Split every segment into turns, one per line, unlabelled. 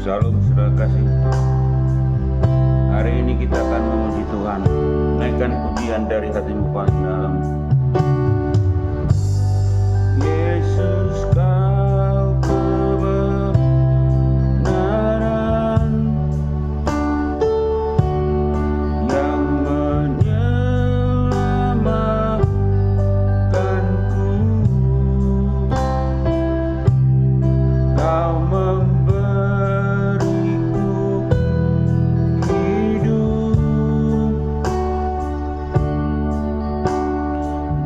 Shalom saudara kasih. Hari ini kita akan memuji Tuhan. Naikkan pujian dari hatimu paling dalam. Yesus, kau kebenaran yang menyelamatkanku. Kau memberiku hidup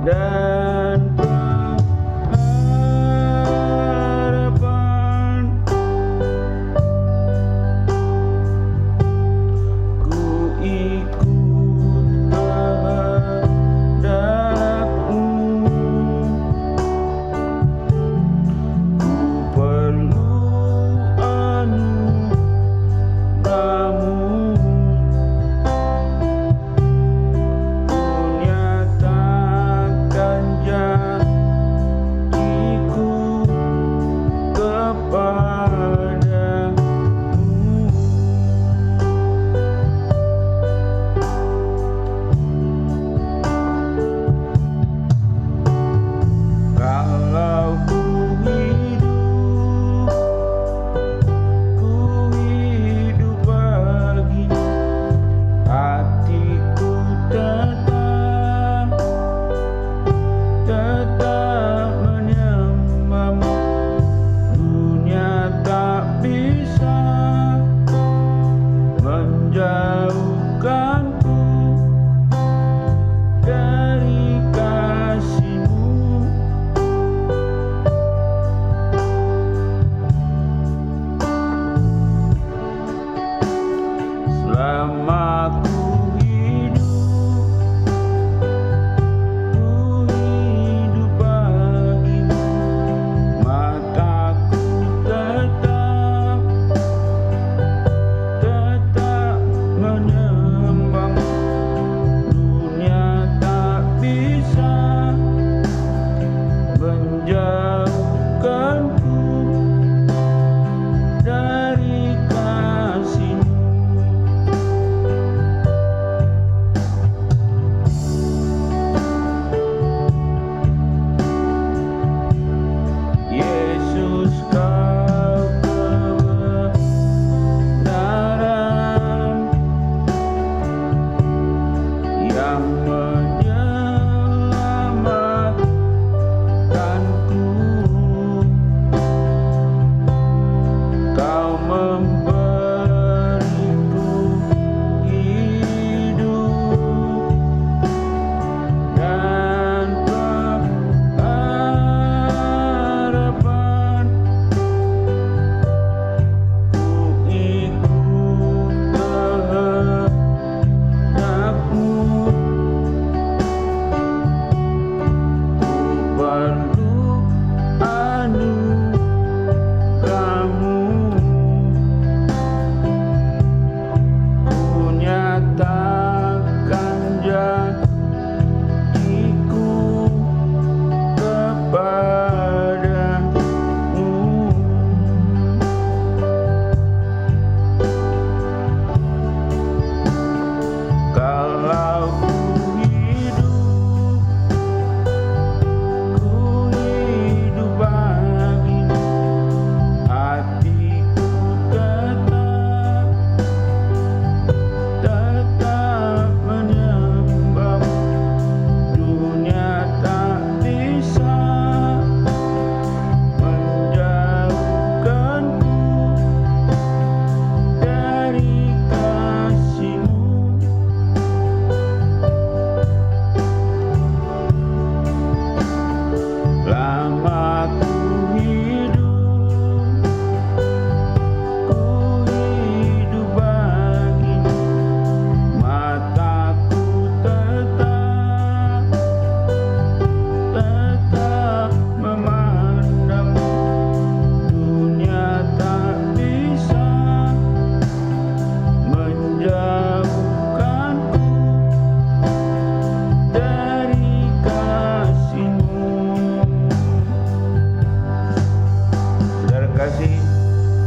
dan keadilan.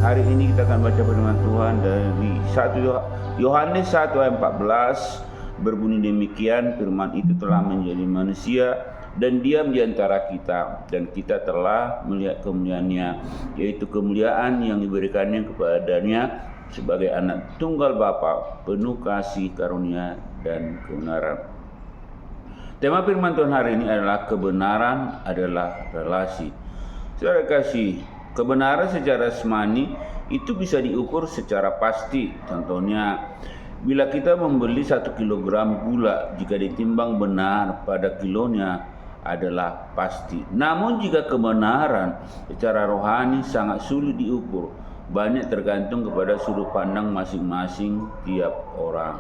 hari ini kita akan baca firman Tuhan dari 1 Yohanes 1 ayat 14, berbunyi demikian, firman itu telah menjadi manusia dan diam di antara kita, dan kita telah melihat kemuliaannya, yaitu kemuliaan yang diberikannya kepadanya sebagai anak tunggal Bapa, penuh kasih, karunia, dan kebenaran. Tema firman Tuhan hari ini adalah kebenaran adalah relasi. Saudara kasih, kebenaran secara jasmani itu bisa diukur secara pasti. Contohnya, bila kita membeli 1 kilogram gula, jika ditimbang benar pada kilonya adalah pasti. Namun jika kebenaran secara rohani sangat sulit diukur, banyak tergantung kepada sudut pandang masing-masing tiap orang.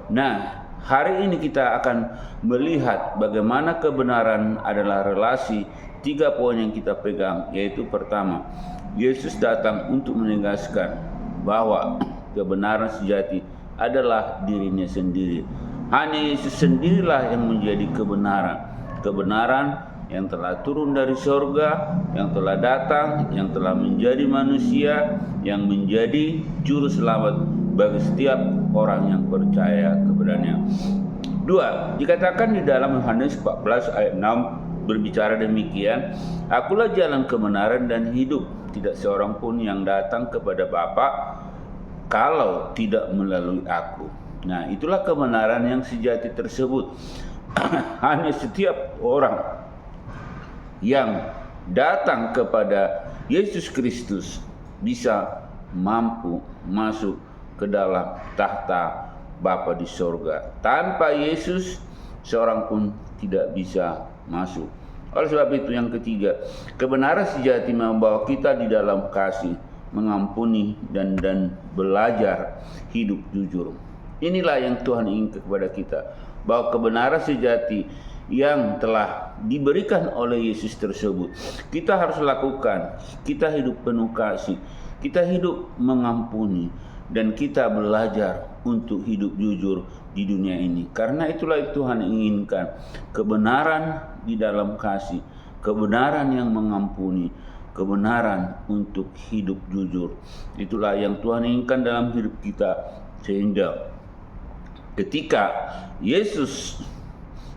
Nah, hari ini kita akan melihat bagaimana kebenaran adalah relasi. 3 poin yang kita pegang, yaitu pertama, Yesus datang untuk menegaskan bahwa kebenaran sejati adalah dirinya sendiri. Hanya Yesus sendirilah yang menjadi kebenaran. Kebenaran yang telah turun dari surga, yang telah datang, yang telah menjadi manusia, yang menjadi juru selamat bagi setiap orang yang percaya kepadanya. 2. Dikatakan di dalam Yohanes 14 ayat 6 berbicara demikian, akulah jalan kebenaran dan hidup, tidak seorang pun yang datang kepada Bapa kalau tidak melalui aku. Nah, itulah kebenaran yang sejati tersebut. Hanya setiap orang yang datang kepada Yesus Kristus bisa mampu masuk ke dalam tahta Bapa di sorga. Tanpa Yesus, seorang pun tidak bisa masuk. Oleh sebab itu, yang ketiga, kebenaran sejati membawa kita di dalam kasih, mengampuni dan belajar hidup jujur. Inilah yang Tuhan inginkan kepada kita, bahwa kebenaran sejati yang telah diberikan oleh Yesus tersebut kita harus lakukan. Kita hidup penuh kasih, kita hidup mengampuni, dan kita belajar untuk hidup jujur di dunia ini. Karena itulah Tuhan inginkan kebenaran di dalam kasih, kebenaran yang mengampuni, kebenaran untuk hidup jujur. Itulah yang Tuhan inginkan dalam hidup kita, sehingga ketika Yesus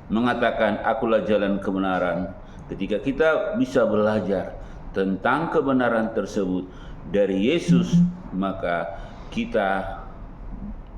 mengatakan akulah jalan kebenaran, ketika kita bisa belajar tentang kebenaran tersebut dari Yesus, maka kita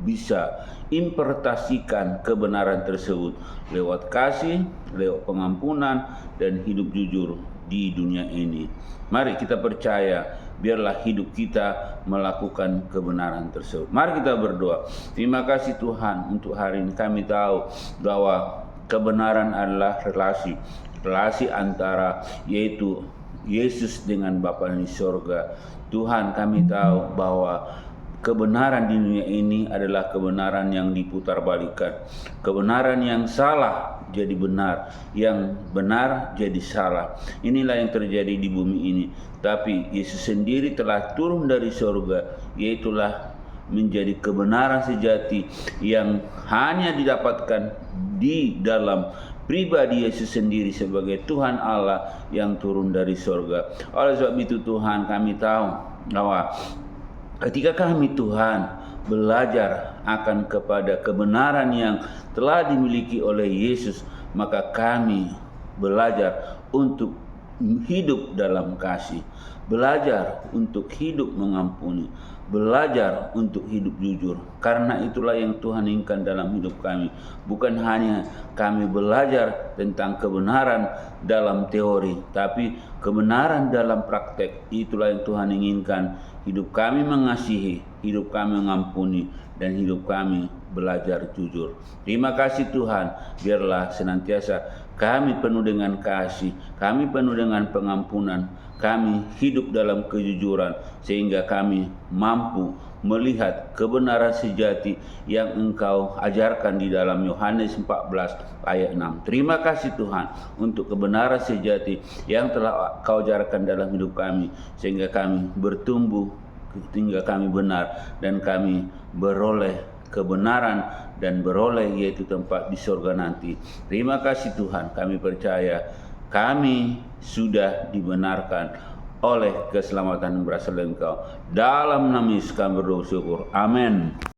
bisa interpretasikan kebenaran tersebut lewat kasih, lewat pengampunan, dan hidup jujur di dunia ini. Mari kita percaya, biarlah hidup kita melakukan kebenaran tersebut. Mari kita berdoa. Terima kasih Tuhan untuk hari ini. Kami tahu bahwa kebenaran adalah relasi antara yaitu Yesus dengan Bapa di sorga. Tuhan, kami tahu bahwa kebenaran di dunia ini adalah kebenaran yang diputarbalikkan. Kebenaran yang salah jadi benar, yang benar jadi salah. Inilah yang terjadi di bumi ini. Tapi Yesus sendiri telah turun dari surga, yaitulah menjadi kebenaran sejati yang hanya didapatkan di dalam pribadi Yesus sendiri sebagai Tuhan Allah yang turun dari surga. Oleh sebab itu Tuhan, kami tahu bahwa ketika kami Tuhan belajar akan kepada kebenaran yang telah dimiliki oleh Yesus, maka kami belajar untuk hidup dalam kasih, belajar untuk hidup mengampuni, belajar untuk hidup jujur. Karena itulah yang Tuhan inginkan dalam hidup kami. Bukan hanya kami belajar tentang kebenaran dalam teori, tapi kebenaran dalam praktek. Itulah yang Tuhan inginkan. Hidup kami mengasihi, hidup kami mengampuni, dan hidup kami belajar jujur. Terima kasih Tuhan, biarlah senantiasa kami penuh dengan kasih, kami penuh dengan pengampunan, kami hidup dalam kejujuran, sehingga kami mampu melihat kebenaran sejati yang Engkau ajarkan di dalam Yohanes 14 ayat 6. Terima kasih Tuhan untuk kebenaran sejati yang telah Kau ajarkan dalam hidup kami, sehingga kami bertumbuh, hingga kami benar, dan kami beroleh kebenaran dan beroleh yaitu tempat di surga nanti. Terima kasih Tuhan, kami percaya kami sudah dibenarkan oleh keselamatan yang berasal dari Engkau. Dalam nama Yesus kami berdoa syukur. Amin.